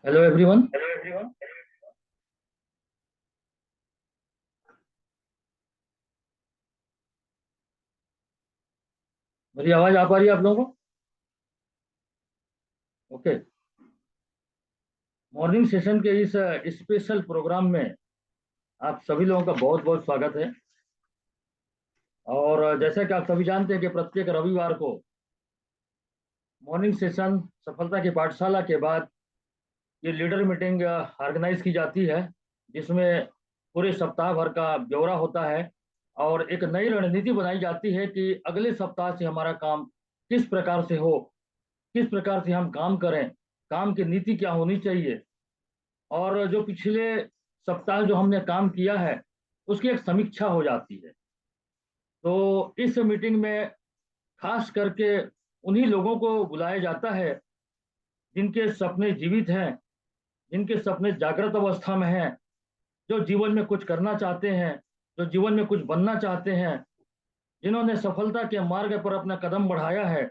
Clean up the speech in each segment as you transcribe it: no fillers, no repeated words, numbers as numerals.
Hello everyone. मेरी आवाज आ पा रही है आप लोगों को? ओके। मॉर्निंग सेशन के इस स्पेशल प्रोग्राम में आप सभी लोगों का बहुत बहुत स्वागत है। और जैसा कि आप सभी जानते हैं कि प्रत्येक रविवार को मॉर्निंग सेशन सफलता की पाठशाला के बाद ये लीडर मीटिंग ऑर्गेनाइज की जाती है, जिसमें पूरे सप्ताह भर का ब्यौरा होता है और एक नई रणनीति बनाई जाती है कि अगले सप्ताह से हमारा काम किस प्रकार से हो, किस प्रकार से हम काम करें, काम की नीति क्या होनी चाहिए, और जो पिछले सप्ताह जो हमने काम किया है उसकी एक समीक्षा हो जाती है। तो इस मीटिंग में खास करके उन्हीं लोगों को बुलाया जाता है जिनके सपने जीवित हैं, जिनके सपने जागृत अवस्था में हैं, जो जीवन में कुछ करना चाहते हैं, जो जीवन में कुछ बनना चाहते हैं, जिन्होंने सफलता के मार्ग पर अपना कदम बढ़ाया है,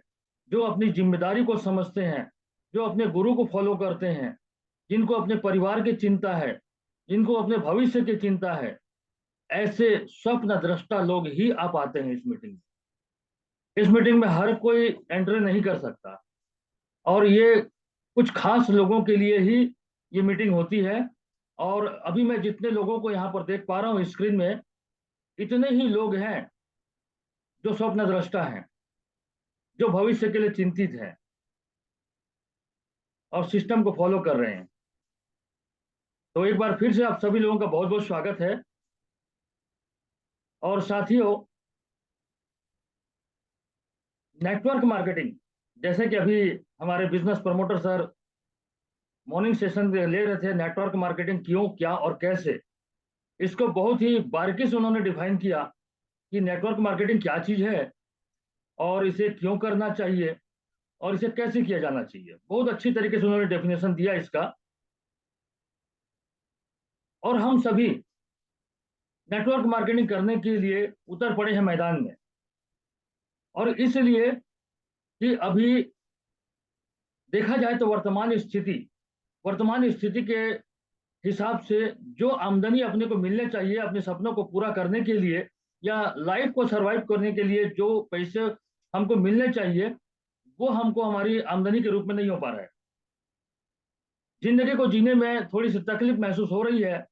जो अपनी जिम्मेदारी को समझते हैं, जो अपने गुरु को फॉलो करते हैं, जिनको अपने परिवार की चिंता है, जिनको अपने भविष्य की चिंता है। ऐसे स्वप्न दृष्टा लोग ही आ पाते हैं इस मीटिंग में। इस मीटिंग में हर कोई एंट्री नहीं कर सकता और ये कुछ खास लोगों के लिए ही ये मीटिंग होती है। और अभी मैं जितने लोगों को यहाँ पर देख पा रहा हूँ स्क्रीन में, इतने ही लोग हैं जो स्वप्न दृष्टा हैं, जो भविष्य के लिए चिंतित हैं और सिस्टम को फॉलो कर रहे हैं। तो एक बार फिर से आप सभी लोगों का बहुत बहुत स्वागत है। और साथियों, नेटवर्क मार्केटिंग, जैसे कि अभी हमारे business promoter sir morning session ले रहे थे, नेटवर्क मार्केटिंग क्यों, क्या और कैसे, इसको बहुत ही बारीकी से उन्होंने डिफाइन किया कि नेटवर्क मार्केटिंग क्या चीज है और इसे क्यों करना चाहिए और इसे कैसे किया जाना चाहिए। बहुत अच्छी तरीके से उन्होंने डेफिनेशन दिया इसका। और हम सभी नेटवर्क मार्केटिंग करने के लिए उतर पड़े हैं मैदान में। और इसलिए कि अभी देखा जाए तो वर्तमान स्थिति के हिसाब से जो आमदनी अपने को मिलने चाहिए अपने सपनों को पूरा करने के लिए या लाइफ को सरवाइव करने के लिए, जो पैसे हमको मिलने चाहिए वो हमको हमारी आमदनी के रूप में नहीं हो पा रहा है। जिंदगी को जीने में थोड़ी सी तकलीफ महसूस हो रही है।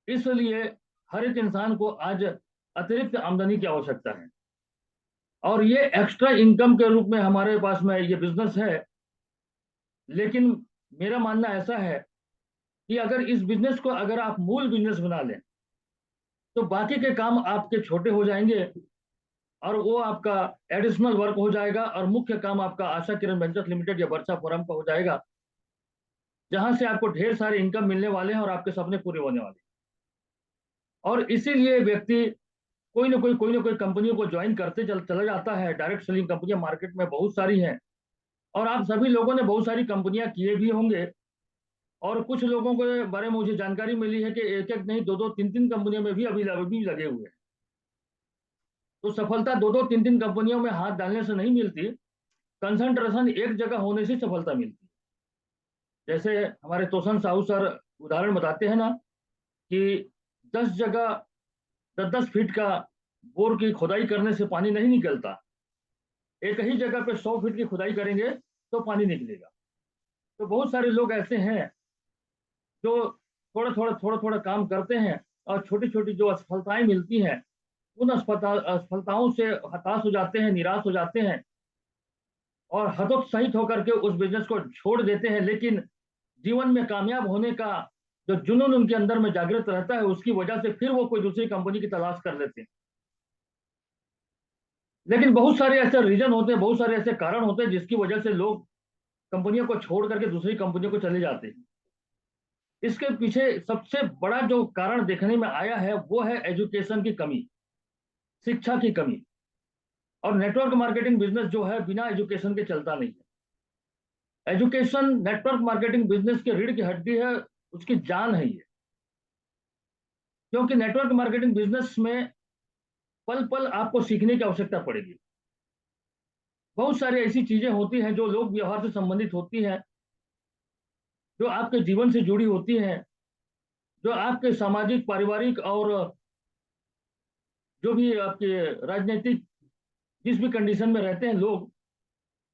इसलिए हर एक इंसान को आज अतिरिक्त आमदनी की आवश्यकता है और ये एक्स्ट्रा इनकम के रूप में हमारे पास में ये बिजनेस है। लेकिन मेरा मानना ऐसा है कि अगर इस बिजनेस को अगर आप मूल बिजनेस बना लें तो बाकी के काम आपके छोटे हो जाएंगे और वो आपका एडिशनल वर्क हो जाएगा और मुख्य काम आपका आशा किरण वेंचर्स लिमिटेड या वर्षा फोरम का हो जाएगा, जहां से आपको ढेर सारे इनकम मिलने वाले हैं और आपके सपने पूरे होने वाले हैं। और इसीलिए व्यक्ति कोई ना कोई कंपनियों को ज्वाइन करते चला जाता है। डायरेक्ट सेलिंग कंपनियां मार्केट में बहुत सारी हैं और आप सभी लोगों ने बहुत सारी कंपनियां किए भी होंगे। और कुछ लोगों के बारे में मुझे जानकारी मिली है कि एक एक नहीं, दो दो तीन तीन कंपनियों में भी अभी लगे हुए हैं। तो सफलता दो दो तीन तीन कंपनियों में हाथ डालने से नहीं मिलती, कंसंट्रेशन एक जगह होने से सफलता मिलती है। जैसे हमारे तोषण साहू सर उदाहरण बताते हैं ना कि 10 जगह 10 10 फीट का बोर की खुदाई करने से पानी नहीं निकलता, एक ही जगह पे 100 फीट की खुदाई करेंगे तो पानी निकलेगा। तो बहुत सारे लोग ऐसे हैं जो थोड़ा थोड़ा काम करते हैं और छोटी छोटी जो असफलताएं मिलती हैं उन असफलताओं से हताश हो जाते हैं, निराश हो जाते हैं और हतोत्साहित होकर के उस बिजनेस को छोड़ देते हैं। लेकिन जीवन में कामयाब होने का जो जुनून उनके अंदर में जागृत रहता है उसकी वजह से फिर वो कोई दूसरी कंपनी की तलाश कर लेते हैं। लेकिन बहुत सारे ऐसे रीजन होते हैं, बहुत सारे ऐसे कारण होते हैं जिसकी वजह से लोग कंपनियों को छोड़ करके दूसरी कंपनियों को चले जाते हैं। इसके पीछे सबसे बड़ा जो कारण देखने में आया है वो है एजुकेशन की कमी, शिक्षा की कमी। और नेटवर्क मार्केटिंग बिजनेस जो है बिना एजुकेशन के चलता नहीं है। एजुकेशन नेटवर्क मार्केटिंग बिजनेस की रीढ़ की हड्डी है, उसकी जान है ये। क्योंकि नेटवर्क मार्केटिंग बिजनेस में पल पल आपको सीखने की आवश्यकता पड़ेगी। बहुत सारी ऐसी चीजें होती हैं जो लोक व्यवहार से संबंधित होती हैं, जो आपके जीवन से जुड़ी होती हैं, जो आपके सामाजिक, पारिवारिक और जो भी आपके राजनीतिक जिस भी कंडीशन में रहते हैं लोग,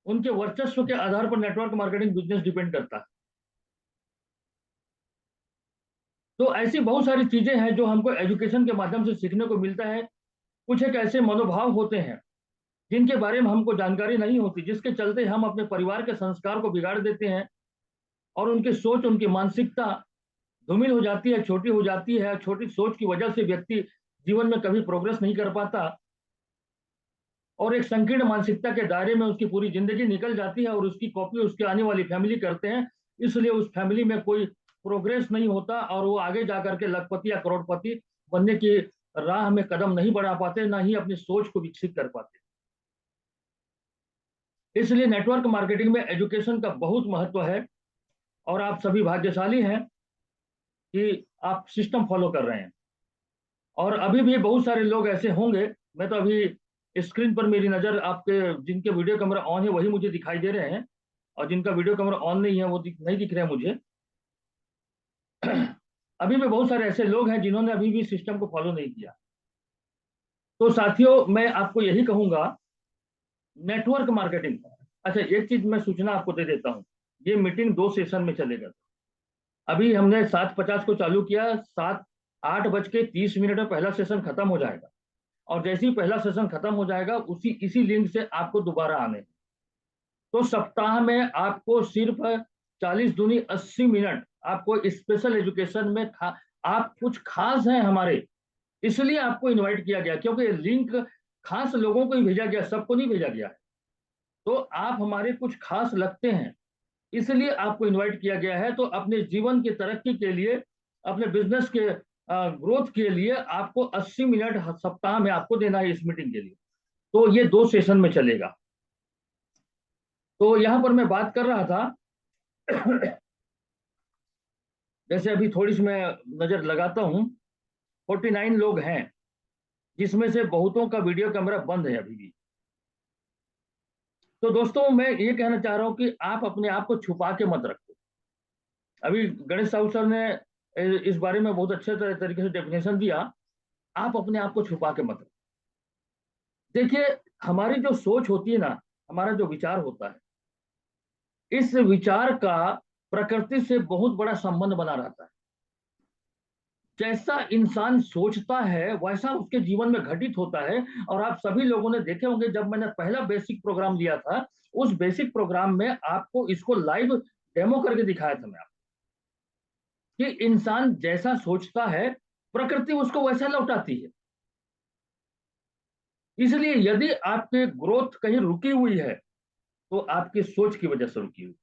उनके वर्चस्व के आधार पर नेटवर्क मार्केटिंग बिजनेस डिपेंड करता है। तो ऐसी बहुत सारी चीजें हैं जो हमको एजुकेशन के माध्यम से सीखने को मिलता है। कुछ एक ऐसे मनोभाव होते हैं जिनके बारे में हमको जानकारी नहीं होती, जिसके चलते हम अपने परिवार के संस्कार को बिगाड़ देते हैं और उनकी सोच, उनकी मानसिकता धूमिल हो जाती है, छोटी हो जाती है। छोटी सोच की वजह से व्यक्ति जीवन में कभी प्रोग्रेस नहीं कर पाता और एक संकीर्ण मानसिकता के दायरे में उसकी पूरी जिंदगी निकल जाती है और उसकी कॉपी उसके आने वाली फैमिली करते हैं। इसलिए उस फैमिली में कोई प्रोग्रेस नहीं होता और वो आगे जाकर के लखपति या करोड़पति बनने की राह में कदम नहीं बढ़ा पाते, ना ही अपनी सोच को विकसित कर पाते। इसलिए नेटवर्क मार्केटिंग में एजुकेशन का बहुत महत्व है और आप सभी भाग्यशाली हैं कि आप सिस्टम फॉलो कर रहे हैं। और अभी भी बहुत सारे लोग ऐसे होंगे, मैं तो अभी स्क्रीन पर मेरी नज़र आपके जिनके वीडियो कैमरा ऑन है वही मुझे दिखाई दे रहे हैं, और जिनका वीडियो कैमरा ऑन नहीं है वो नहीं दिख रहे हैं मुझे। अभी भी बहुत सारे ऐसे लोग हैं जिन्होंने अभी भी सिस्टम को फॉलो नहीं किया। तो साथियों, मैं आपको यही कहूंगा, नेटवर्क मार्केटिंग। अच्छा, एक चीज मैं सूचना आपको दे देता हूँ, ये मीटिंग 2 सेशन में चलेगा। अभी हमने 7:50 को चालू किया, 8:30 में पहला सेशन खत्म हो जाएगा और जैसे ही पहला सेशन खत्म हो जाएगा इसी लिंक से आपको दोबारा आने। तो सप्ताह में आपको सिर्फ 40 दूनी 80 मिनट आपको स्पेशल एजुकेशन में आप कुछ खास हैं हमारे, इसलिए आपको इनवाइट किया गया, क्योंकि लिंक खास लोगों को ही भेजा गया, सबको नहीं भेजा गया है। तो आप हमारे कुछ खास लगते हैं, इसलिए आपको इनवाइट किया गया है। तो अपने जीवन की तरक्की के लिए, अपने बिजनेस के ग्रोथ के लिए आपको 80 मिनट सप्ताह में आपको देना है इस मीटिंग के लिए। तो ये 2 सेशन में चलेगा। तो यहां पर मैं बात कर रहा था जैसे अभी थोड़ी सी मैं नजर लगाता हूं, 49 लोग हैं, जिसमें से बहुतों का वीडियो कैमरा बंद है अभी भी। तो दोस्तों, मैं ये कहना चाह रहा हूं कि आप अपने आप को छुपा के मत रखो। अभी गणेश साहू सर ने इस बारे में बहुत अच्छे तरीके से डेफिनेशन दिया। आप अपने आप को छुपा के मत रखो। देखिए, हमारी जो सोच होती है ना, हमारा जो विचार होता है, इस विचार का प्रकृति से बहुत बड़ा संबंध बना रहता है। जैसा इंसान सोचता है वैसा उसके जीवन में घटित होता है। और आप सभी लोगों ने देखे होंगे, जब मैंने पहला बेसिक प्रोग्राम लिया था, उस बेसिक प्रोग्राम में आपको इसको लाइव डेमो करके दिखाया था मैं आपको, कि इंसान जैसा सोचता है प्रकृति उसको वैसा लौटाती है। इसलिए यदि आपकी ग्रोथ कहीं रुकी हुई है तो आपकी सोच की वजह से रुकी हुई,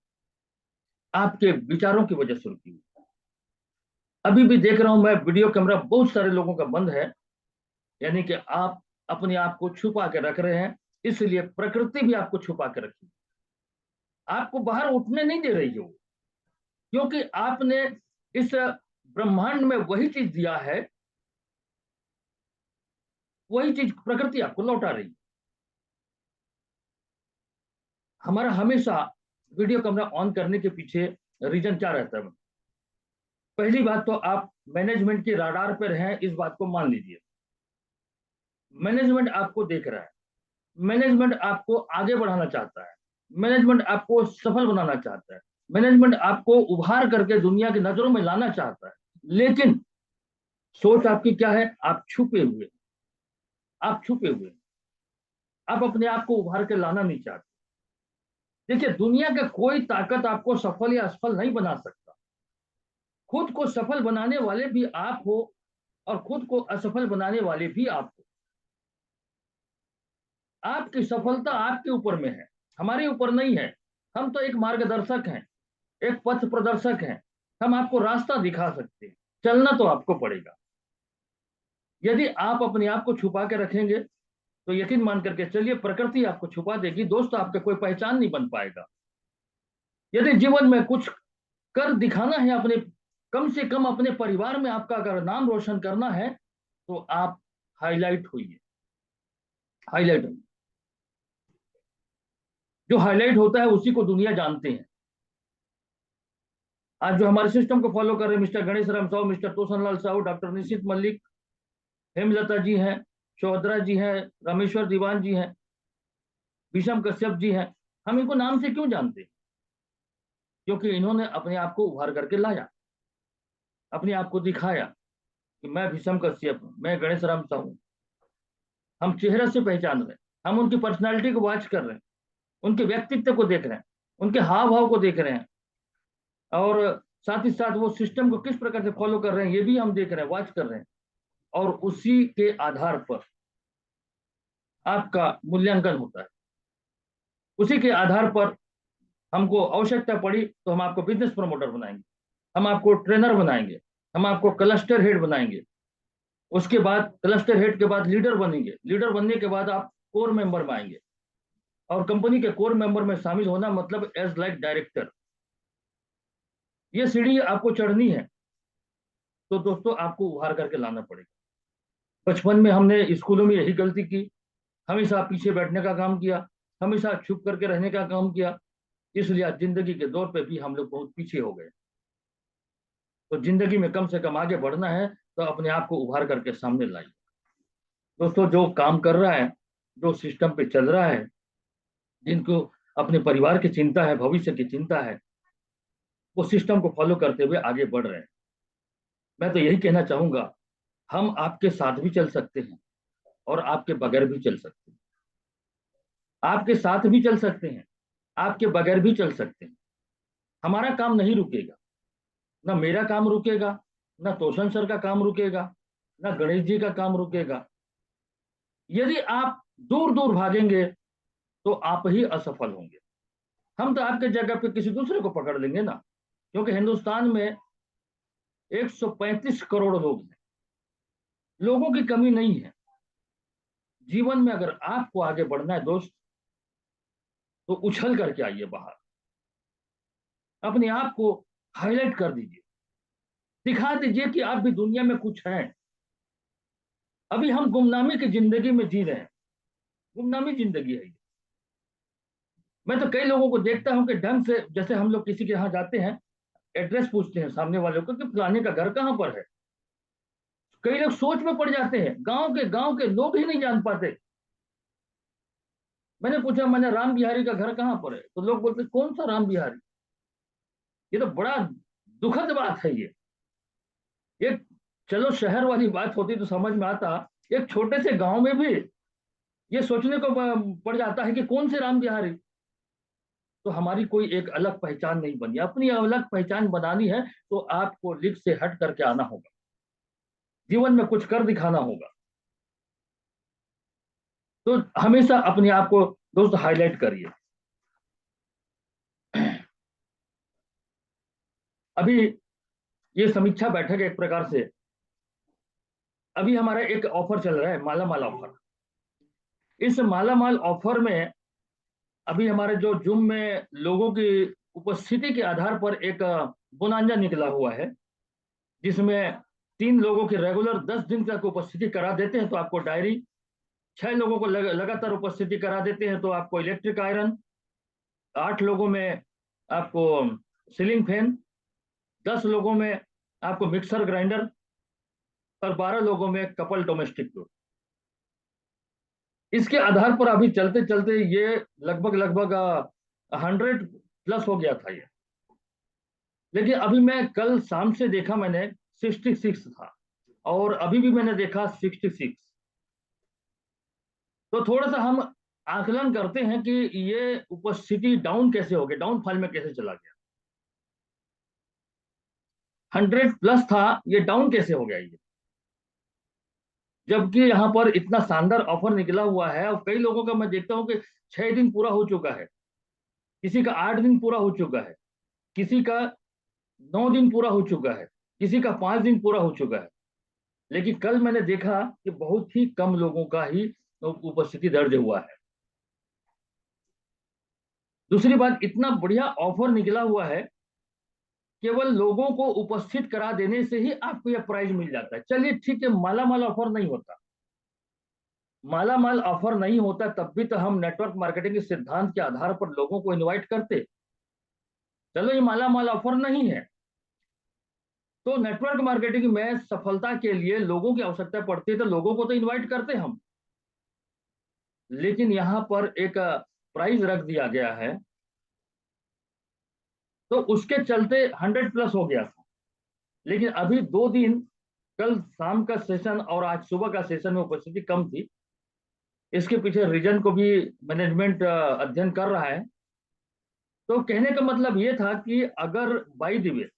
आपके विचारों की वजह से रुकी हुई। अभी भी देख रहा हूं मैं, वीडियो कैमरा बहुत सारे लोगों का बंद है, यानी कि आप अपने आप को छुपा के रख रहे हैं। इसलिए प्रकृति भी आपको छुपा के रखी, आपको बाहर उठने नहीं दे रही है वो, क्योंकि आपने इस ब्रह्मांड में वही चीज दिया है, वही चीज प्रकृति आपको लौटा रही है। हमारा हमेशा वीडियो कैमरा ऑन करने के पीछे रीजन क्या रहता है? पहली बात तो आप मैनेजमेंट के राडार पर हैं, इस बात को मान लीजिए। मैनेजमेंट आपको देख रहा है, मैनेजमेंट आपको आगे बढ़ाना चाहता है, मैनेजमेंट आपको सफल बनाना चाहता है, मैनेजमेंट आपको उभार करके दुनिया की नजरों में लाना चाहता है। लेकिन सोच आपकी क्या है? आप छुपे हुए, आप छुपे हुए, आप अपने आप को उभार के लाना नहीं चाहते। देखिए, दुनिया का कोई ताकत आपको सफल या असफल नहीं बना सकता। खुद को सफल बनाने वाले भी आप हो और खुद को असफल बनाने वाले भी आप हो। आपकी सफलता आपके ऊपर में है, हमारे ऊपर नहीं है। हम तो एक मार्गदर्शक हैं, एक पथ प्रदर्शक हैं। हम आपको रास्ता दिखा सकते हैं, चलना तो आपको पड़ेगा। यदि आप अपने आप को छुपा के रखेंगे तो यकीन मान करके चलिए, प्रकृति आपको छुपा देगी दोस्त, आपका कोई पहचान नहीं बन पाएगा। यदि जीवन में कुछ कर दिखाना है, अपने कम से कम अपने परिवार में आपका अगर नाम रोशन करना है, तो आप हाईलाइट होइए, हाईलाइट होइए। जो हाईलाइट होता है उसी को दुनिया जानते हैं। आज जो हमारे सिस्टम को फॉलो कर रहे हैं मिस्टर गणेश राम साहू, मिस्टर तोसन लाल साहू, डॉक्टर निशित मल्लिक, हेमलता जी हैं, चौधरा जी हैं, रामेश्वर दीवान जी हैं, विषम कश्यप जी हैं, हम इनको नाम से क्यों जानते हैं? क्योंकि इन्होंने अपने आप को उभार करके लाया, अपने आप को दिखाया कि मैं विषम कश्यप हूं, मैं गणेश राम साहू। हम चेहरे से पहचान रहे हैं, हम उनकी पर्सनालिटी को वॉच कर रहे हैं, उनके व्यक्तित्व को देख रहे हैं, उनके हाव भाव को देख रहे हैं, और साथ ही साथ वो सिस्टम को किस प्रकार से फॉलो कर रहे हैं ये भी हम देख रहे हैं, वॉच कर रहे हैं। और उसी के आधार पर आपका मूल्यांकन होता है। उसी के आधार पर हमको आवश्यकता पड़ी तो हम आपको बिजनेस प्रमोटर बनाएंगे, हम आपको ट्रेनर बनाएंगे, हम आपको क्लस्टर हेड बनाएंगे। उसके बाद क्लस्टर हेड के बाद लीडर बनेंगे, लीडर बनने के बाद आप कोर मेंबर में आएंगे, और कंपनी के कोर मेंबर में शामिल होना मतलब एज लाइक डायरेक्टर। ये सीढ़ी आपको चढ़नी है तो दोस्तों आपको उभार करके लाना पड़ेगा। बचपन में हमने स्कूलों में यही गलती की, हमेशा पीछे बैठने का काम किया, हमेशा छुप करके रहने का काम किया, इसलिए आज जिंदगी के दौर पे भी हम लोग बहुत पीछे हो गए। तो जिंदगी में कम से कम आगे बढ़ना है तो अपने आप को उभार करके सामने लाइए। दोस्तों जो काम कर रहा है, जो सिस्टम पे चल रहा है, जिनको अपने परिवार की चिंता है, भविष्य की चिंता है, वो सिस्टम को फॉलो करते हुए आगे बढ़ रहे हैं। मैं तो यही कहना चाहूंगा, हम आपके साथ भी चल सकते हैं और आपके बगैर भी चल सकते हैं। आपके साथ भी चल सकते हैं, आपके बगैर भी चल सकते हैं। हमारा काम नहीं रुकेगा, ना मेरा काम रुकेगा, ना तोषण सर का काम रुकेगा, ना गणेश जी का काम रुकेगा। यदि आप दूर दूर भागेंगे तो आप ही असफल होंगे। हम तो आपके जगह पे किसी दूसरे को पकड़ लेंगे ना, क्योंकि हिंदुस्तान में 135 करोड़ लोग हैं, लोगों की कमी नहीं है। जीवन में अगर आपको आगे बढ़ना है दोस्त, तो उछल करके आइए बाहर, अपने आप को हाईलाइट कर दीजिए, दिखा दीजिए कि आप भी दुनिया में कुछ हैं। अभी हम गुमनामी की जिंदगी में जी रहे हैं, गुमनामी जिंदगी है ये। मैं तो कई लोगों को देखता हूं कि ढंग से, जैसे हम लोग किसी के यहाँ जाते हैं, एड्रेस पूछते हैं सामने वाले को कि फलाने का घर कहाँ पर है। कई लोग सोच में पड़ जाते हैं, गांव के लोग ही नहीं जान पाते। मैंने पूछा, मैंने राम बिहारी का घर कहाँ पर है, तो लोग बोलते कौन सा राम बिहारी। ये तो बड़ा दुखद बात है ये। एक, चलो शहर वाली बात होती तो समझ में आता, एक छोटे से गांव में भी ये सोचने को पड़ जाता है कि कौन से राम बिहारी। तो हमारी कोई एक अलग पहचान नहीं बनी, अपनी अलग पहचान बनानी है तो आपको लिख से हट करके आना होगा, जीवन में कुछ कर दिखाना होगा। तो हमेशा अपने आप को दोस्त हाईलाइट करिए। अभी ये समीक्षा बैठक एक प्रकार से, अभी हमारा एक ऑफर चल रहा है, माला माल ऑफर। इस माला माल ऑफर में अभी हमारे जो जूम में लोगों की उपस्थिति के आधार पर एक बोनांजा निकला हुआ है, जिसमें 3 लोगों की रेगुलर 10 दिन तक उपस्थिति करा देते हैं तो आपको डायरी, 6 लोगों को लगातार उपस्थिति करा देते हैं तो आपको इलेक्ट्रिक आयरन, 8 लोगों में आपको सीलिंग फैन, 10 लोगों में आपको मिक्सर ग्राइंडर, और 12 लोगों में कपल डोमेस्टिक टूर। इसके आधार पर अभी चलते चलते ये लगभग लगभग 100+ हो गया था ये, लेकिन अभी मैं कल शाम से देखा मैंने 66 था, और अभी भी मैंने देखा 66। तो थोड़ा सा हम आकलन करते हैं कि ये उपस्थिति डाउन कैसे हो गया, डाउनफॉल में कैसे चला गया। 100+ था, ये डाउन कैसे हो गया ये, जबकि यहाँ पर इतना शानदार ऑफर निकला हुआ है। और कई लोगों का मैं देखता हूँ कि 6 दिन पूरा हो चुका है, किसी का 8 दिन पूरा हो चुका है, किसी का 9 दिन पूरा हो चुका है, किसी का 5 दिन पूरा हो चुका है। लेकिन कल मैंने देखा कि बहुत ही कम लोगों का ही उपस्थिति दर्ज हुआ है। दूसरी बात, इतना बढ़िया ऑफर निकला हुआ है, केवल लोगों को उपस्थित करा देने से ही आपको यह प्राइज मिल जाता है। चलिए ठीक है, माला माल ऑफर नहीं होता, माला माल ऑफर नहीं होता तब भी तो हम नेटवर्क मार्केटिंग के सिद्धांत के आधार पर लोगों को इनवाइट करते। चलो ये माला माल ऑफर नहीं है, तो नेटवर्क मार्केटिंग में सफलता के लिए लोगों की आवश्यकता पड़ती है, तो लोगों को तो इनवाइट करते हम। लेकिन यहाँ पर एक प्राइस रख दिया गया है, तो उसके चलते 100+ हो गया था। लेकिन अभी 2 दिन, कल शाम का सेशन और आज सुबह का सेशन में उपस्थिति कम थी। इसके पीछे रीजन को भी मैनेजमेंट अध्ययन कर रहा है। तो कहने का मतलब ये था कि अगर बाई द वे,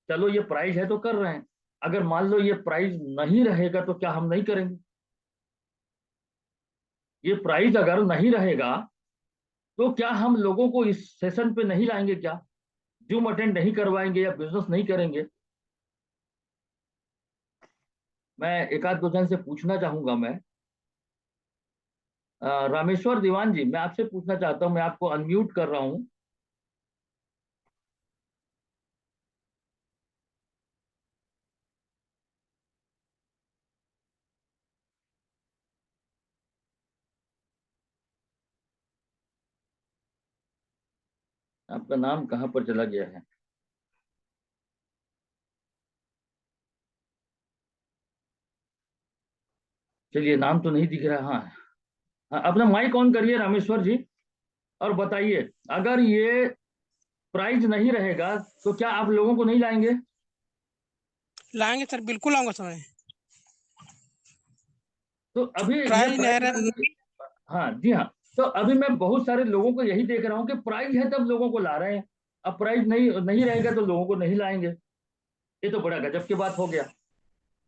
चलो ये प्राइस है तो कर रहे हैं, अगर मान लो ये प्राइस नहीं रहेगा तो क्या हम नहीं करेंगे? ये प्राइस अगर नहीं रहेगा तो क्या हम लोगों को इस सेशन पे नहीं लाएंगे? क्या जूम अटेंड नहीं करवाएंगे या बिजनेस नहीं करेंगे? मैं एक आध दो जन से पूछना चाहूंगा। मैं रामेश्वर दीवान जी, मैं आपसे पूछना चाहता हूं, मैं आपको अनम्यूट कर रहा हूं। आपका नाम कहाँ पर चला गया है? चलिए, नाम तो नहीं दिख रहा। हाँ, हाँ, अपना माइक ऑन करिए रामेश्वर जी, और बताइए, अगर ये प्राइस नहीं रहेगा तो क्या आप लोगों को नहीं लाएंगे? लाएंगे सर, बिल्कुल आऊंगा समय। तो अभी ये प्राइज नहीं प्राइस, रहा। हाँ जी हाँ, तो अभी मैं बहुत सारे लोगों को यही देख रहा हूँ कि प्राइस है तब लोगों को ला रहे हैं, अब प्राइस नहीं नहीं रहेगा तो लोगों को नहीं लाएंगे। ये तो बड़ा गजब की बात हो गया।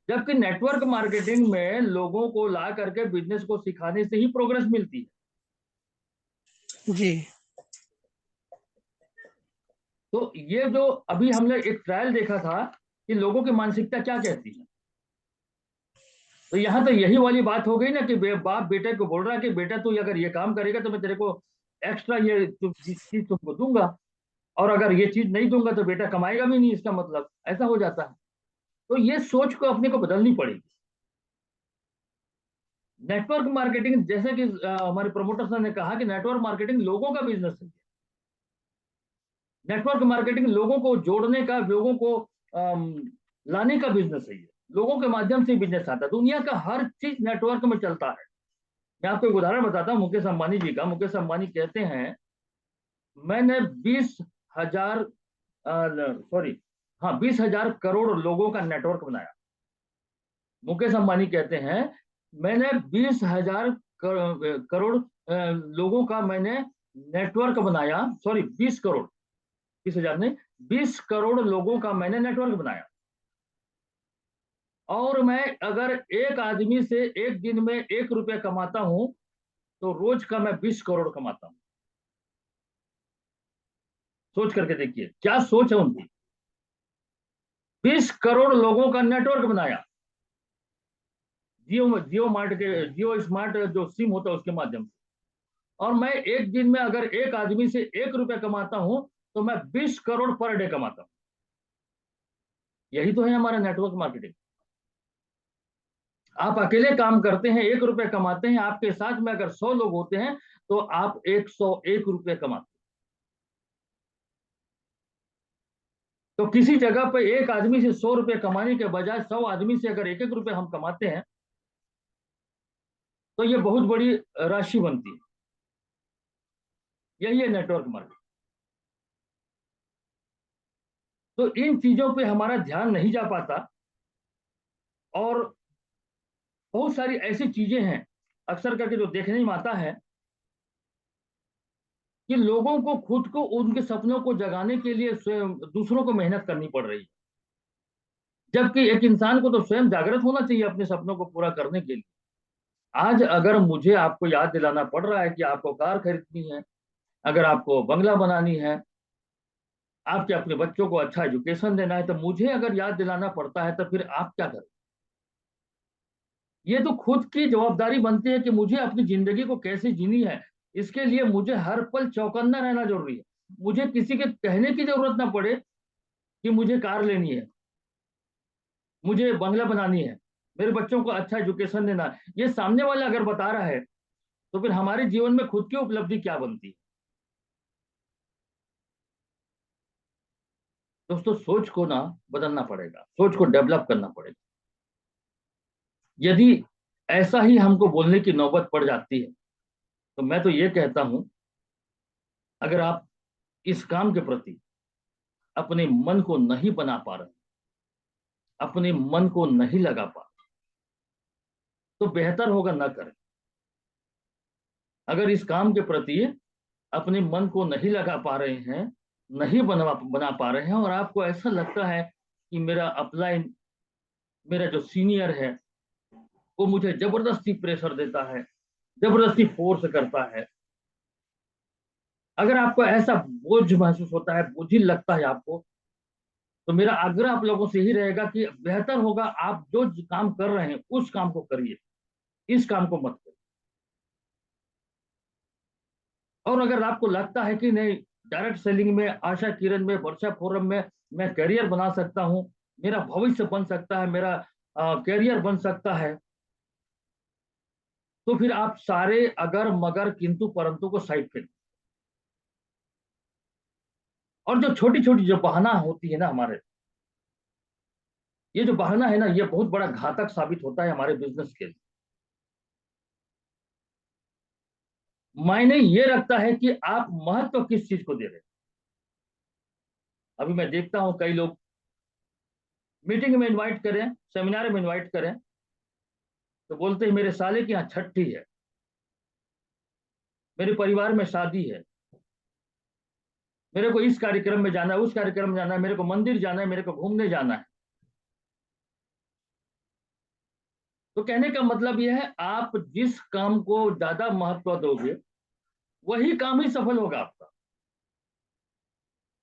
जबकि नेटवर्क मार्केटिंग में लोगों को ला करके बिजनेस को सिखाने से ही प्रोग्रेस मिलती है। जी। तो ये जो अभी हमने एक ट्रायल देखा था कि लोगों की मानसिकता क्या कहती है, तो यहाँ तो यही वाली बात हो गई ना कि बाप बेटे को बोल रहा है कि बेटा तू अगर ये काम करेगा तो मैं तेरे को एक्स्ट्रा ये चीज तुमको दूंगा, और अगर ये चीज नहीं दूंगा तो बेटा कमाएगा भी नहीं, इसका मतलब ऐसा हो जाता है। तो ये सोच को अपने को बदलनी पड़ेगी। नेटवर्क मार्केटिंग, जैसे कि हमारे प्रमोटर ने कहा कि नेटवर्क मार्केटिंग लोगों का बिजनेस है। नेटवर्क मार्केटिंग लोगों को जोड़ने का, लोगों को लाने का बिजनेस है। ये लोगों के माध्यम से बिजनेस आता है। दुनिया का हर चीज नेटवर्क में चलता है। मैं आपको एक उदाहरण बताता हूँ मुकेश अंबानी जी का। मुकेश अंबानी कहते हैं, मैंने 20,000, सॉरी, हाँ, 20,000 करोड़ लोगों का नेटवर्क बनाया। मुकेश अंबानी कहते हैं, मैंने 20,000 करोड़ लोगों का मैंने नेटवर्क बनाया। सॉरी, 20 करोड़, 20,000 नहीं, 20 करोड़ लोगों का मैंने नेटवर्क बनाया। और मैं अगर एक आदमी से एक दिन में 1 रुपया कमाता हूं तो रोज का मैं 20 करोड़ कमाता हूं। सोच करके देखिए क्या सोच है उनकी। 20 करोड़ लोगों का नेटवर्क बनाया, जियो जियो मार्ट के, जियो स्मार्ट जो सिम होता है उसके माध्यम से। और मैं एक दिन में अगर एक आदमी से 1 रुपया कमाता हूं तो मैं 20 करोड़ पर डे कमाता हूं। यही तो है हमारा नेटवर्क मार्केटिंग। आप अकेले काम करते हैं, 1 रुपया कमाते हैं, आपके साथ में अगर 100 लोग होते हैं तो आप 101 रुपये कमाते हैं। तो किसी जगह पर एक आदमी से 100 रुपये कमाने के बजाय 100 आदमी से अगर 1-1 रुपये हम कमाते हैं तो ये बहुत बड़ी राशि बनती है। यही है नेटवर्क मार्केटिंग। तो इन चीजों पे हमारा ध्यान नहीं जा पाता, और बहुत सारी ऐसी चीजें हैं अक्सर करके जो देखने में आता है कि लोगों को खुद को उनके सपनों को जगाने के लिए स्वयं दूसरों को मेहनत करनी पड़ रही है। जबकि एक इंसान को तो स्वयं जागृत होना चाहिए अपने सपनों को पूरा करने के लिए। आज अगर मुझे आपको याद दिलाना पड़ रहा है कि आपको कार खरीदनी है, अगर आपको बंगला बनानी है, आपके अपने बच्चों को अच्छा एजुकेशन देना है, तो मुझे अगर याद दिलाना पड़ता है तो फिर आप क्या करें? ये तो खुद की जवाबदारी बनती है कि मुझे अपनी जिंदगी को कैसे जीनी है। इसके लिए मुझे हर पल चौकन्ना रहना जरूरी है। मुझे किसी के कहने की जरूरत ना पड़े कि मुझे कार लेनी है, मुझे बंगला बनानी है। मेरे बच्चों को अच्छा एजुकेशन देना है, ये सामने वाला अगर बता रहा है तो फिर हमारे जीवन में खुद की उपलब्धि क्या बनती है। दोस्तों सोच को ना बदलना पड़ेगा, सोच को डेवलप करना पड़ेगा। यदि ऐसा ही हमको बोलने की नौबत पड़ जाती है तो मैं तो ये कहता हूं, अगर आप इस काम के प्रति अपने मन को नहीं बना पा रहे, अपने मन को नहीं लगा पा रहे, तो बेहतर होगा ना करें। अगर इस काम के प्रति अपने मन को नहीं लगा पा रहे हैं, नहीं बना पा रहे हैं, और आपको ऐसा लगता है कि मेरा अपलाइन, मेरा जो सीनियर है वो मुझे जबरदस्ती प्रेशर देता है, जबरदस्ती फोर्स करता है, अगर आपको ऐसा बोझ महसूस होता है, बोझिल लगता है आपको, तो मेरा आग्रह आप लोगों से ही रहेगा कि बेहतर होगा आप जो काम कर रहे हैं उस काम को करिए, इस काम को मत करिए। और अगर आपको लगता है कि नहीं, डायरेक्ट सेलिंग में, आशा किरण में, वर्षा फोरम में मैं करियर बना सकता हूं, मेरा भविष्य बन सकता है, मेरा करियर बन सकता है, तो फिर आप सारे अगर मगर किंतु परंतु को साइड फेंक। और जो छोटी छोटी जो बहाना होती है ना हमारे, ये जो बहाना है ना, ये बहुत बड़ा घातक साबित होता है हमारे बिजनेस के लिए। मायने ये रखता है कि आप महत्व किस चीज को दे रहे हैं। अभी मैं देखता हूं कई लोग मीटिंग में इनवाइट करें, सेमिनार में इनवाइट करें, तो बोलते हैं मेरे साले की यहाँ छठी है, मेरे परिवार में शादी है, मेरे को इस कार्यक्रम में जाना है, उस कार्यक्रम में जाना है, मेरे को मंदिर जाना है, मेरे को घूमने जाना है। तो कहने का मतलब यह है, आप जिस काम को ज्यादा महत्व दोगे वही काम ही सफल होगा आपका।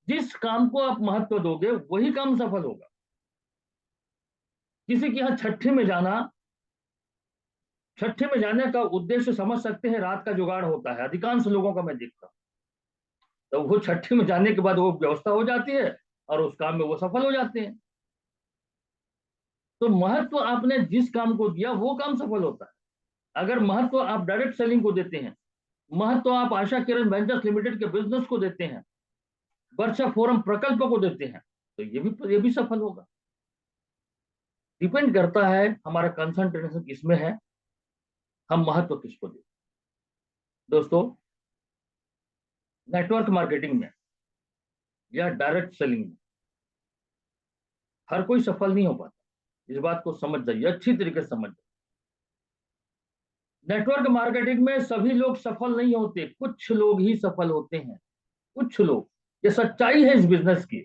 जिस काम को आप महत्व दोगे वही काम सफल होगा। किसी के यहाँ छठी में जाना, छठी में जाने का उद्देश्य समझ सकते हैं, रात का जुगाड़ होता है, अधिकांश लोगों का मैं देखता हूं। तो वो छठी में जाने के बाद वो व्यवस्था हो जाती है और उस काम में वो सफल हो जाते हैं। तो महत्व आपने जिस काम को दिया वो काम सफल होता है। अगर महत्व आप डायरेक्ट सेलिंग को देते हैं, महत्व आप आशा किरण वेंचर्स लिमिटेड के बिजनेस को देते हैं, वर्षा फोरम प्रकल्प को देते हैं, तो ये भी सफल होगा। डिपेंड करता है हमारा कंसंट्रेशन किसमें है, हम महत्व किसको दें। दोस्तों, नेटवर्क मार्केटिंग में या डायरेक्ट सेलिंग में हर कोई सफल नहीं हो पाता। इस बात को समझ जाइए, अच्छी तरीके से समझ जाइए। नेटवर्क मार्केटिंग में सभी लोग सफल नहीं होते, कुछ लोग ही सफल होते हैं, कुछ लोग। ये सच्चाई है इस बिजनेस की।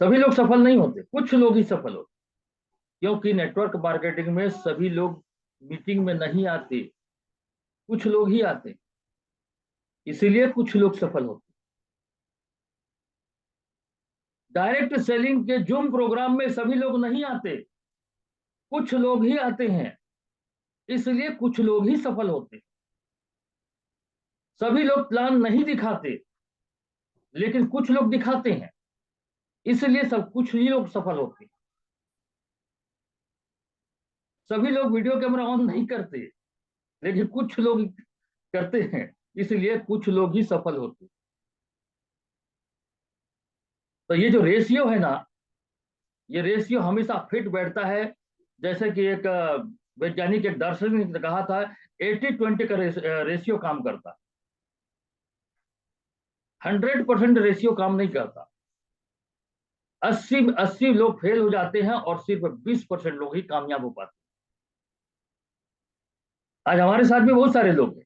सभी लोग सफल नहीं होते, कुछ लोग ही सफल होते। क्योंकि नेटवर्क मार्केटिंग में सभी लोग मीटिंग में नहीं आते, कुछ लोग ही आते, इसीलिए कुछ लोग सफल होते। डायरेक्ट सेलिंग के जूम प्रोग्राम में सभी लोग नहीं आते, कुछ लोग ही आते हैं, इसलिए कुछ लोग ही सफल होते। सभी लोग प्लान नहीं दिखाते, लेकिन कुछ लोग दिखाते हैं, इसलिए सब कुछ ही लोग सफल होते। सभी लोग वीडियो कैमरा ऑन नहीं करते, लेकिन कुछ लोग करते हैं, इसलिए कुछ लोग ही सफल होते। तो ये जो रेशियो है ना, ये रेशियो हमेशा फिट बैठता है। जैसे कि एक वैज्ञानिक, एक दार्शनिक ने कहा था, 80-20 का रेशियो काम करता, 100% रेशियो काम नहीं करता। 80 लोग फेल हो जाते हैं और सिर्फ 20% लोग ही कामयाब हो पाते। आज हमारे साथ भी बहुत सारे लोग हैं,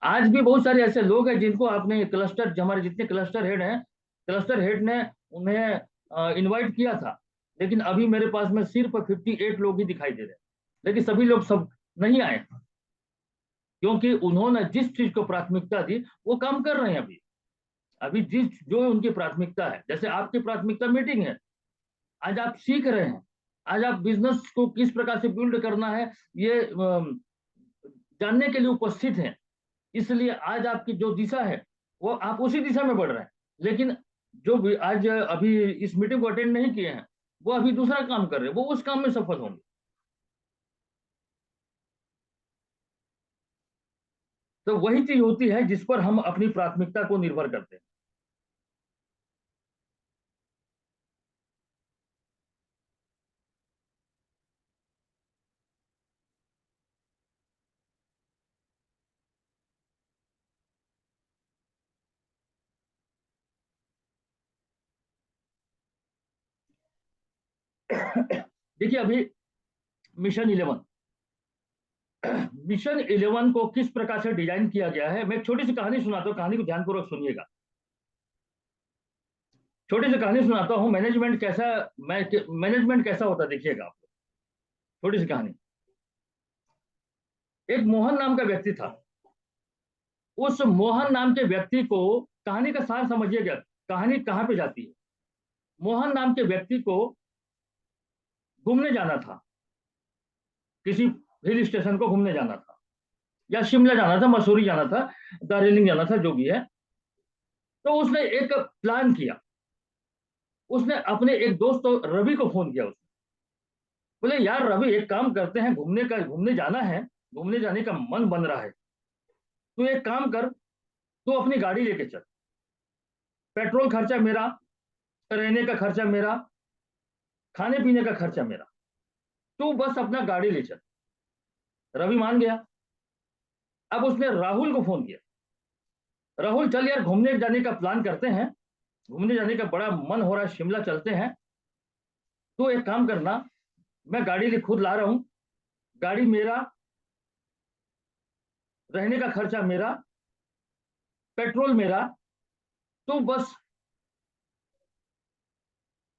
आज भी बहुत सारे ऐसे लोग हैं जिनको आपने क्लस्टर, हमारे जितने क्लस्टर हेड हैं, क्लस्टर हेड ने उन्हें इनवाइट किया था, लेकिन अभी मेरे पास में सिर्फ 58 लोग ही दिखाई दे रहे हैं। लेकिन सभी लोग सब नहीं आए, क्योंकि उन्होंने जिस चीज को प्राथमिकता दी वो काम कर रहे हैं अभी। अभी जिस जो उनकी प्राथमिकता है, जैसे आपकी प्राथमिकता मीटिंग है, आज आप सीख रहे हैं, आज आप बिजनेस को किस प्रकार से बिल्ड करना है ये जानने के लिए उपस्थित हैं, इसलिए आज आपकी जो दिशा है वो आप उसी दिशा में बढ़ रहे हैं। लेकिन जो भी आज अभी इस मीटिंग को अटेंड नहीं किए हैं, वो अभी दूसरा काम कर रहे हैं, वो उस काम में सफल होंगे। तो वही चीज होती है जिस पर हम अपनी प्राथमिकता को निर्भर करते हैं। देखिए अभी मिशन 11, मिशन 11 को किस प्रकार से डिजाइन किया गया है, मैं एक छोटी सी कहानी सुनाता हूँ, कहानी को ध्यानपूर्वक सुनिएगा। छोटी सी कहानी सुनाता हूँ, मैनेजमेंट कैसा होता है देखिएगा आप। छोटी सी कहानी। एक मोहन नाम का व्यक्ति था। उस मोहन नाम के व्यक्ति को, कहानी का सार समझिएगा, कहानी कहां पे जाती है। मोहन नाम के व्यक्ति को घूमने जाना था, किसी हिल स्टेशन को घूमने जाना था, या शिमला जाना था, मसूरी जाना था, दार्जिलिंग जाना था, जो भी है। तो उसने एक प्लान किया। उसने अपने एक दोस्त रवि को फोन किया। उसने बोले यार रवि, एक काम करते हैं, घूमने जाना है, घूमने जाने का मन बन रहा है। तू एक काम कर, तू अपनी गाड़ी लेके चल, पेट्रोल खर्चा मेरा, रहने का खर्चा मेरा, खाने पीने का खर्चा मेरा, तू बस अपना गाड़ी ले चल। रवि मान गया। अब उसने राहुल को फोन किया, राहुल चल यार घूमने जाने का प्लान करते हैं, घूमने जाने का बड़ा मन हो रहा है, शिमला चलते हैं। तो एक काम करना, मैं गाड़ी ले खुद ला रहा हूं, गाड़ी मेरा, रहने का खर्चा मेरा, पेट्रोल मेरा, तो बस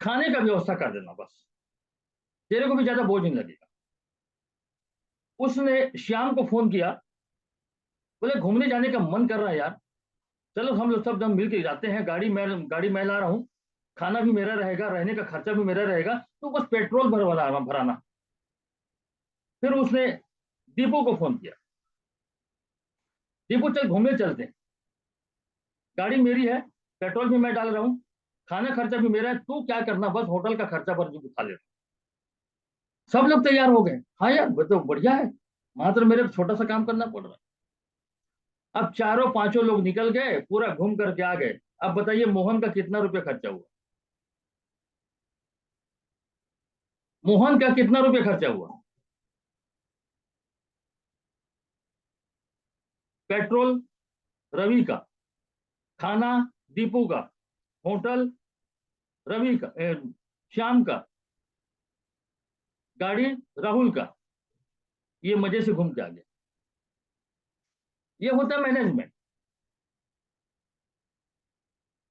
खाने का व्यवस्था कर देना, बस तेरे को भी ज्यादा बोझ नहीं लगेगा। उसने श्याम को फोन किया, बोले घूमने जाने का मन कर रहा है यार, चलो हम लोग सब जन मिल के जाते हैं, गाड़ी मैं ला रहा हूँ, खाना भी मेरा रहेगा, रहने का खर्चा भी मेरा रहेगा, तो बस पेट्रोल भराना। फिर उसने दीपू को फोन किया, दीपू चल घूमने चलते हैं, गाड़ी मेरी है, पेट्रोल भी मैं डाल रहा हूँ, खाना खर्चा भी मेरा है, तू क्या करना बस होटल का खर्चा पर जो उठा लेना। सब लोग तैयार हो गए, हाँ यार वो तो बढ़िया है, मात्र मेरे को छोटा सा काम करना पड़ रहा है। अब चारों पांचों लोग निकल गए, पूरा घूम करके आ गए। अब बताइए मोहन का कितना रुपया खर्चा हुआ, मोहन का कितना रुपया खर्चा हुआ? पेट्रोल रवि का, खाना दीपू का, होटल रवि का, श्याम का, गाड़ी राहुल का। ये मजे से घूम के आ गया। ये होता है मैनेजमेंट।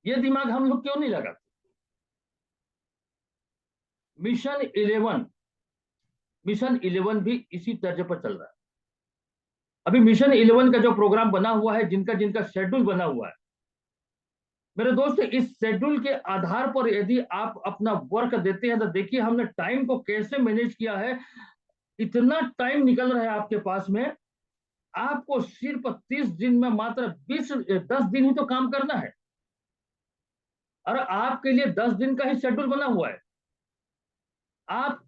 ये दिमाग हम लोग क्यों नहीं लगाते? मिशन 11, मिशन 11 भी इसी तर्ज पर चल रहा है। अभी मिशन 11 का जो प्रोग्राम बना हुआ है, जिनका जिनका शेड्यूल बना हुआ है, मेरे दोस्त, इस शेड्यूल के आधार पर यदि आप अपना वर्क देते हैं तो देखिए हमने टाइम को कैसे मैनेज किया है। इतना टाइम निकल रहा है आपके पास में, आपको सिर्फ 30 दिन में मात्र 10 दिन ही तो काम करना है, और आपके लिए 10 दिन का ही शेड्यूल बना हुआ है। आप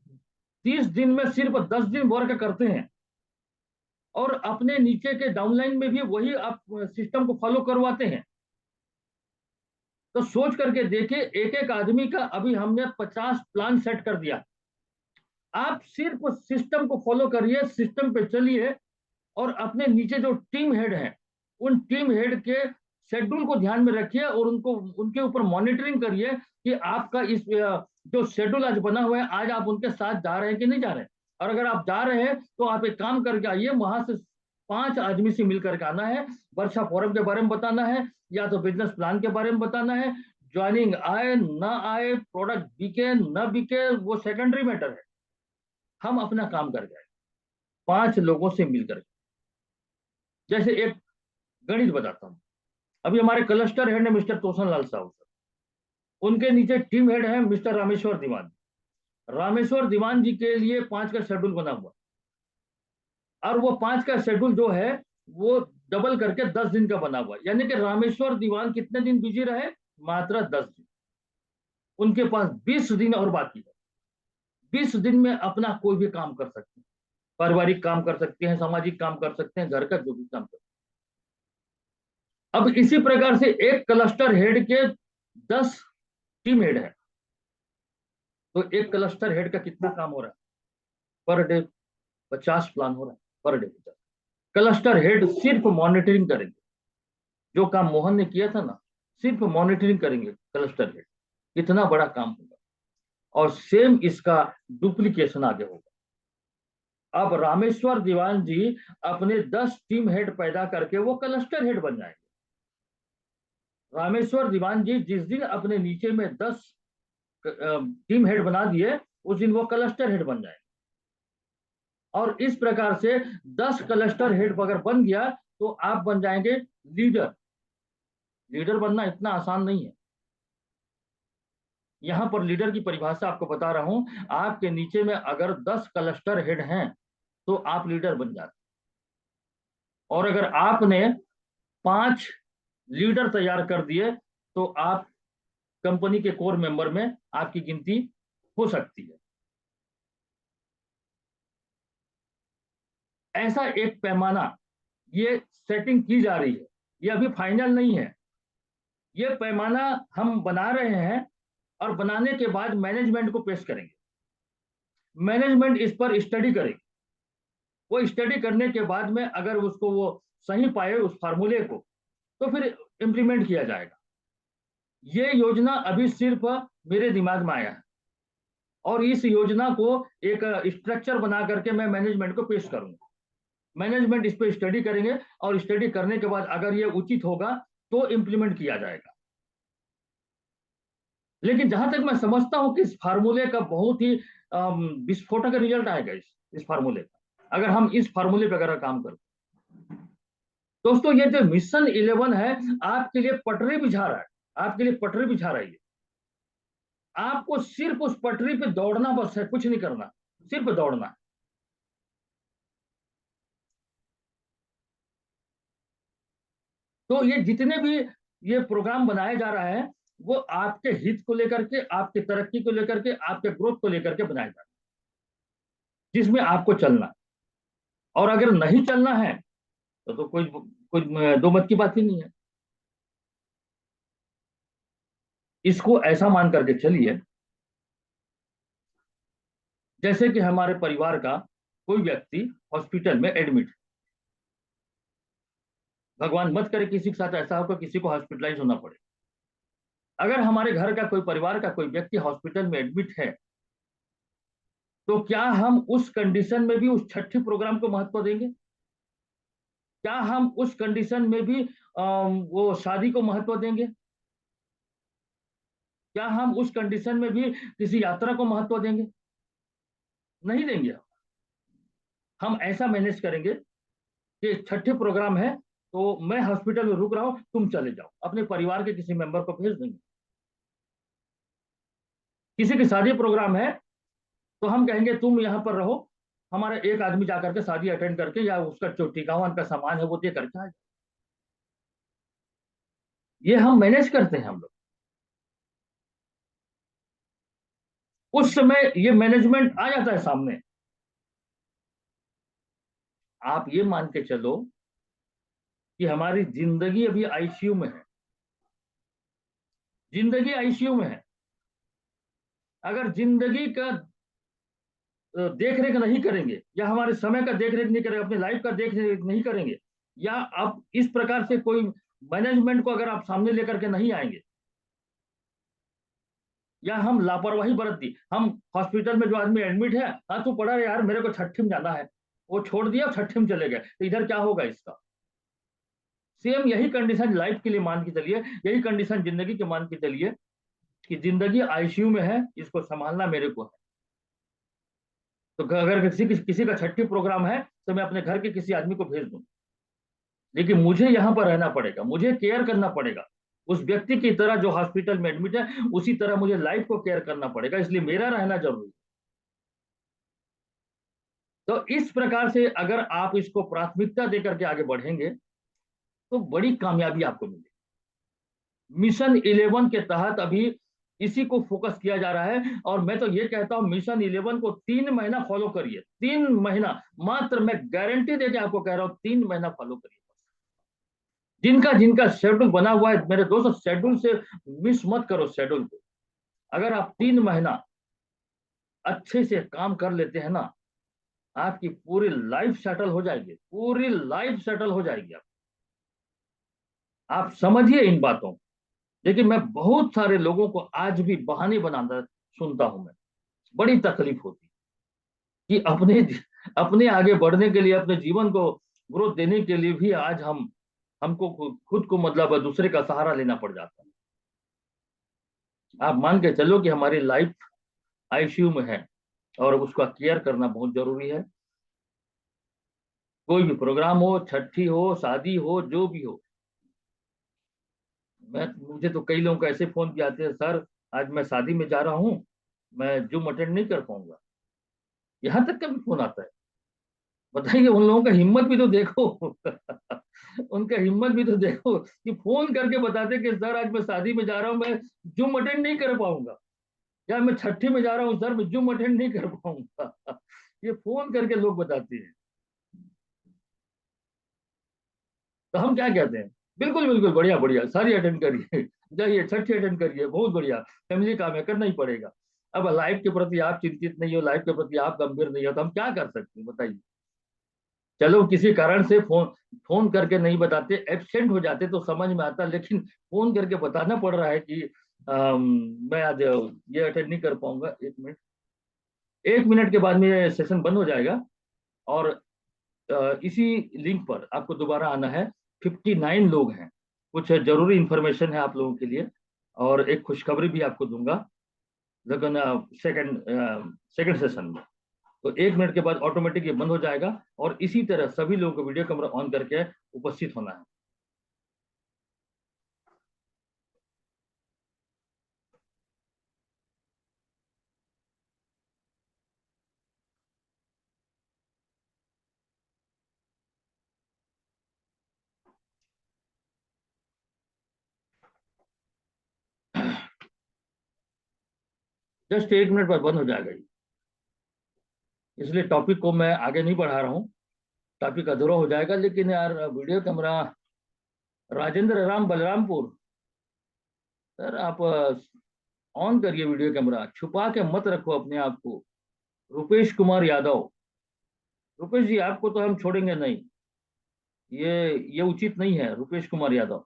30 दिन में सिर्फ 10 दिन वर्क करते हैं, और अपने नीचे के डाउनलाइन में भी वही आप सिस्टम को फॉलो करवाते हैं। तो सोच करके देखिए, एक एक आदमी का अभी हमने 50 प्लान सेट कर दिया। आप सिर्फ सिस्टम को फॉलो करिए, सिस्टम पे चलिए, और अपने नीचे जो टीम हेड हैं, उन टीम हेड के शेड्यूल को ध्यान में रखिए, और उनको उनके ऊपर मॉनिटरिंग करिए कि आपका इस जो शेड्यूल आज बना हुआ है, आज आप उनके साथ जा रहे हैं कि नहीं जा रहे हैं। और अगर आप जा रहे हैं तो आप एक काम करके आइए, वहां से 5 आदमी से मिल करके आना है, वर्षा फोरम के बारे में बताना है, या तो बिजनेस प्लान के बारे में बताना है। ज्वाइनिंग आए ना आए, प्रोडक्ट बिके ना बिके, वो सेकेंडरी मैटर है। हम अपना काम कर जाए 5 लोगों से मिलकर। जैसे एक गणित बताता हूँ, अभी हमारे क्लस्टर हेड है मिस्टर तोसन लाल साहू सर, उनके नीचे टीम हेड है मिस्टर रामेश्वर दीवान। रामेश्वर दीवान जी के लिए 5 का शेड्यूल बना हुआ, और वो 5 का शेड्यूल जो है वो डबल करके 10 दिन का बना हुआ, यानी कि रामेश्वर दीवान कितने दिन बिजी रहे? मात्र 10 दिन। उनके पास 20 दिन और बाकी है। 20 दिन में अपना कोई भी काम कर सकते हैं, पारिवारिक काम कर सकते हैं, सामाजिक काम कर सकते हैं, घर का जो भी काम कर सकते हैं। अब इसी प्रकार से एक क्लस्टर हेड के 10 टीम हेड है, तो एक क्लस्टर हेड का कितना काम हो रहा है पर डे? 50 प्लान हो रहा है पर डे। क्लस्टर हेड सिर्फ मॉनिटरिंग करेंगे, जो काम मोहन ने किया था ना, सिर्फ मॉनिटरिंग करेंगे क्लस्टर हेड, इतना बड़ा काम होगा। और सेम इसका डुप्लीकेशन आगे होगा। अब रामेश्वर दीवान जी अपने 10 टीम हेड पैदा करके वो क्लस्टर हेड बन जाएंगे। रामेश्वर दीवान जी जिस दिन अपने नीचे में 10 टीम हेड बना दिए, उस दिन वो क्लस्टर हेड बन जाएंगे। और इस प्रकार से 10 क्लस्टर हेड अगर बन गया तो आप बन जाएंगे लीडर। लीडर बनना इतना आसान नहीं है। यहां पर लीडर की परिभाषा आपको बता रहा हूं। आपके नीचे में अगर 10 क्लस्टर हेड हैं तो आप लीडर बन जाते। और अगर आपने 5 लीडर तैयार कर दिए तो आप कंपनी के कोर मेंबर में आपकी गिनती हो सकती है। ऐसा एक पैमाना ये सेटिंग की जा रही है, ये अभी फाइनल नहीं है। ये पैमाना हम बना रहे हैं और बनाने के बाद मैनेजमेंट को पेश करेंगे। मैनेजमेंट इस पर स्टडी करेगी। वो स्टडी करने के बाद में अगर उसको वो सही पाए उस फार्मूले को, तो फिर इंप्लीमेंट किया जाएगा। ये योजना अभी सिर्फ मेरे दिमाग में आया है और इस योजना को एक स्ट्रक्चर बना करके मैं मैनेजमेंट को पेश करूंगा। मैनेजमेंट इस पर स्टडी करेंगे और स्टडी करने के बाद अगर ये उचित होगा तो इंप्लीमेंट किया जाएगा। लेकिन जहां तक मैं समझता हूं कि इस फार्मूले का बहुत ही विस्फोटक रिजल्ट आएगा इस फार्मूले का, अगर हम इस फार्मूले पर अगर काम करें। दोस्तों, ये जो मिशन 11 है आपके लिए पटरी बिछा रहा है, आपके लिए पटरी बिछा रही है। आपको सिर्फ उस पटरी पे दौड़ना बस है, कुछ नहीं करना, सिर्फ दौड़ना है। तो ये जितने भी ये प्रोग्राम बनाया जा रहा है वो आपके हित को लेकर के, आपकी तरक्की को लेकर के, आपके ग्रोथ को लेकर के बनाया जा रहा है, जिसमें आपको चलना है। और अगर नहीं चलना है तो कोई दो मत की बात ही नहीं है। इसको ऐसा मान करके चलिए जैसे कि हमारे परिवार का कोई व्यक्ति हॉस्पिटल में एडमिट है। भगवान मत करे किसी के साथ ऐसा हो कि किसी को हॉस्पिटलाइज होना पड़े। अगर हमारे घर का कोई, परिवार का कोई व्यक्ति हॉस्पिटल में एडमिट है, तो क्या हम उस कंडीशन में भी उस छठी प्रोग्राम को महत्व देंगे? क्या हम उस कंडीशन में भी वो शादी को महत्व देंगे? क्या हम उस कंडीशन में भी किसी यात्रा को महत्व देंगे? नहीं देंगे। हम ऐसा मैनेज करेंगे कि छठे प्रोग्राम है तो मैं हॉस्पिटल में रुक रहा हूं, तुम चले जाओ, अपने परिवार के किसी मेंबर को भेज देंगे। किसी की शादी प्रोग्राम है तो हम कहेंगे तुम यहां पर रहो, हमारा एक आदमी जाकर के शादी अटेंड करके या उसका जो टिकावन का सामान है वो दे करके आए। ये हम मैनेज करते हैं हम लोग। उस समय ये मैनेजमेंट आ जाता है सामने। आप ये मान के चलो कि हमारी जिंदगी अभी आईसीयू में है, जिंदगी आईसीयू में है। अगर जिंदगी का देख रेख नहीं करेंगे या हमारे समय का देख रेख नहीं करेंगे, अपने लाइफ का देख रेख नहीं करेंगे, या आप इस प्रकार से कोई मैनेजमेंट को अगर आप सामने लेकर के नहीं आएंगे, या हम लापरवाही बरत दी, हम हॉस्पिटल में जो आदमी एडमिट है, हाँ तू पढ़ा यार मेरे को छठी में जाना है, वो छोड़ दिया छठी में चले गए, तो इधर क्या होगा इसका? सेम यही कंडीशन लाइफ के लिए मान के चलिए, यही कंडीशन जिंदगी के मान के चलिए कि जिंदगी आईसीयू में है, इसको संभालना मेरे को है। तो अगर किसी का छठी प्रोग्राम है तो मैं अपने घर के किसी आदमी को भेज दूं, लेकिन मुझे यहां पर रहना पड़ेगा, मुझे केयर करना पड़ेगा उस व्यक्ति की तरह जो हॉस्पिटल में एडमिट है, उसी तरह मुझे लाइफ को केयर करना पड़ेगा, इसलिए मेरा रहना जरूरी है। तो इस प्रकार से अगर आप इसको प्राथमिकता देकर के आगे बढ़ेंगे तो बड़ी कामयाबी आपको मिलेगी। मिशन 11 के तहत अभी इसी को फोकस किया जा रहा है। और मैं तो ये कहता हूं मिशन 11 को 3 महीना फॉलो करिए, 3 महीना मात्र, मैं गारंटी देके आपको कह रहा हूं 3 महीना फॉलो करिए। जिनका जिनका शेड्यूल बना हुआ है मेरे दोस्तों, शेड्यूल से मिस मत करो शेड्यूल को। अगर आप 3 महीना अच्छे से काम कर लेते हैं ना, आपकी पूरी लाइफ सेटल हो जाएगी, पूरी लाइफ सेटल हो जाएगी। आप समझिए इन बातों। देखिए मैं बहुत सारे लोगों को आज भी बहाने बनाना सुनता हूं, मैं बड़ी तकलीफ होती कि अपने अपने आगे बढ़ने के लिए, अपने जीवन को ग्रोथ देने के लिए भी आज हमको खुद को मतलब दूसरे का सहारा लेना पड़ जाता है। आप मान के चलो कि हमारी लाइफ आईसीयू में है और उसका केयर करना बहुत जरूरी है। कोई भी प्रोग्राम हो, छठी हो, शादी हो, जो भी हो। मुझे तो कई लोगों को ऐसे फोन भी आते हैं, सर आज मैं शादी में जा रहा हूँ, मैं जूम अटेंड नहीं कर पाऊंगा। यहाँ तक का भी फोन आता है। बताइए उन लोगों का हिम्मत भी तो देखो। उनका हिम्मत भी तो देखो कि फोन करके बताते कि सर आज मैं शादी में जा रहा हूँ, मैं जूम अटेंड नहीं कर पाऊंगा, या मैं छठी में जा रहा हूँ सर, मैं जूम अटेंड नहीं कर पाऊंगा। ये फोन करके लोग बताते हैं। तो हम क्या कहते हैं, बिल्कुल बिल्कुल, बढ़िया बढ़िया, सारी अटेंड करिए, जाइए छठी अटेंड करिए, बहुत बढ़िया, फैमिली काम है, करना ही पड़ेगा। अब लाइफ के प्रति आप चिंतित नहीं हो, लाइफ के प्रति आप गंभीर नहीं हो, तो हम क्या कर सकते हैं बताइए। चलो किसी कारण से फोन फोन करके नहीं बताते, एब्सेंट हो जाते तो समझ में आता, लेकिन फोन करके बताना पड़ रहा है कि मैं आज ये अटेंड नहीं कर पाऊंगा। 1 मिनट, 1 मिनट के बाद में सेशन बंद हो जाएगा। और इसी लिंक पर आपको दोबारा आना है। 59 लोग हैं। कुछ जरूरी इंफॉर्मेशन है आप लोगों के लिए, और एक खुशखबरी भी आपको दूंगा, लेकिन सेकंड सेकंड सेशन में। तो 1 मिनट के बाद ऑटोमेटिक ये बंद हो जाएगा, और इसी तरह सभी लोगों को वीडियो कैमरा ऑन करके उपस्थित होना है। जस्ट 1 मिनट बाद बंद हो जाएगा ये। इसलिए टॉपिक को मैं आगे नहीं बढ़ा रहा हूँ, टॉपिक अधूरा हो जाएगा। लेकिन यार video camera, Rajendra Ram Balrampur, sir आप ऑन करिए वीडियो कैमरा, छुपा के मत रखो अपने आप को। रुपेश कुमार यादव, रुपेश जी आपको तो हम छोड़ेंगे नहीं, ये उचित नहीं है रुपेश कुमार यादव।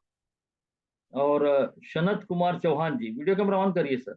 और सनत कुमार चौहान जी, वीडियो कैमरा ऑन करिए सर।